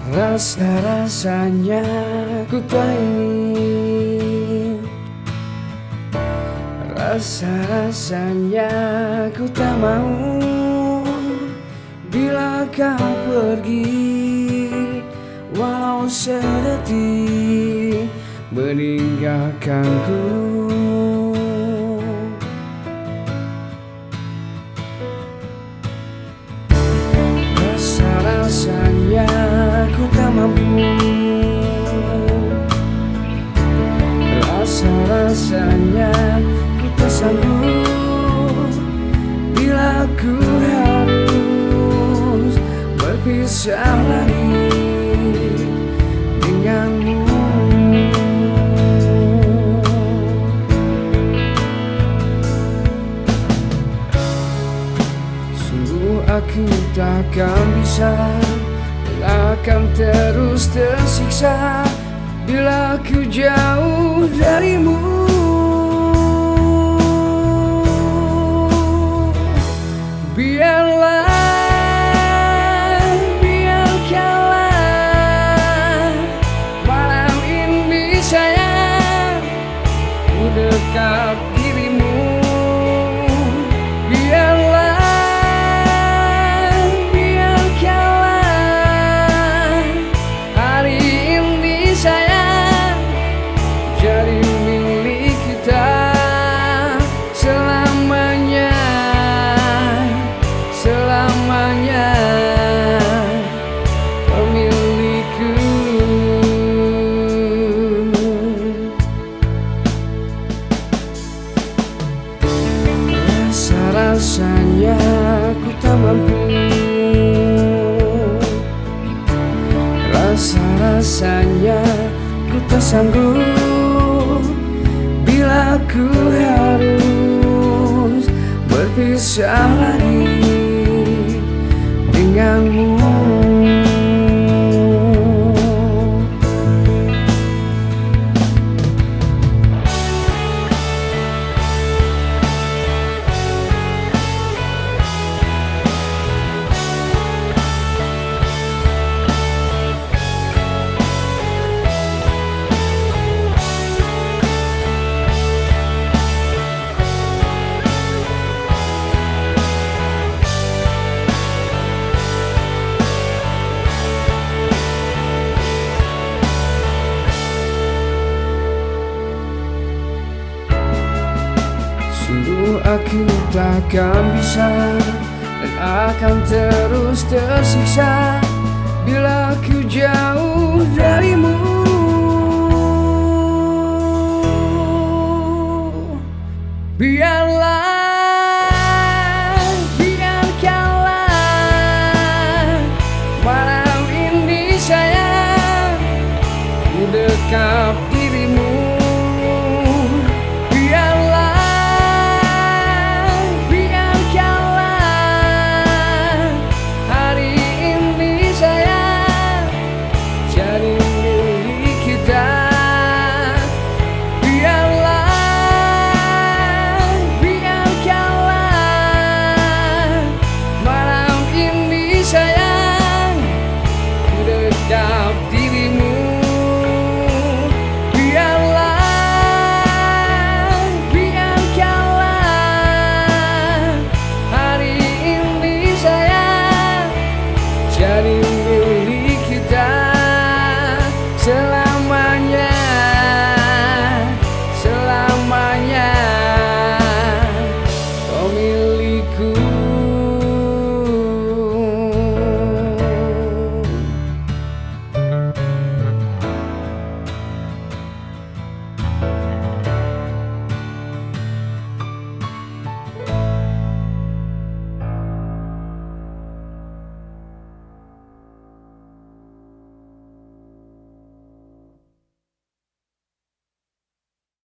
Rasa-rasanya ku tak ingin, rasa-rasanya ku tak mau bila kau pergi, walau sedetik meninggalkanku. Rasa-rasanya ku tak mampu, rasa-rasanya ku tak sanggup bila ku harus berpisah lagi denganmu. Sungguh aku takkan bisa, akan terus tersiksa bila ku jauh darimu. Biarkanlah malam ini sayang ku dekat dirimu. Jadi milik kita selamanya, selamanya kau milikku. Rasa-rasanya ku tak mampu, rasa-rasanya ku tak sanggup bila ku harus berpisah lagi denganmu. Sungguh aku takkan bisa dan akan terus tersiksa bila ku jauh darimu.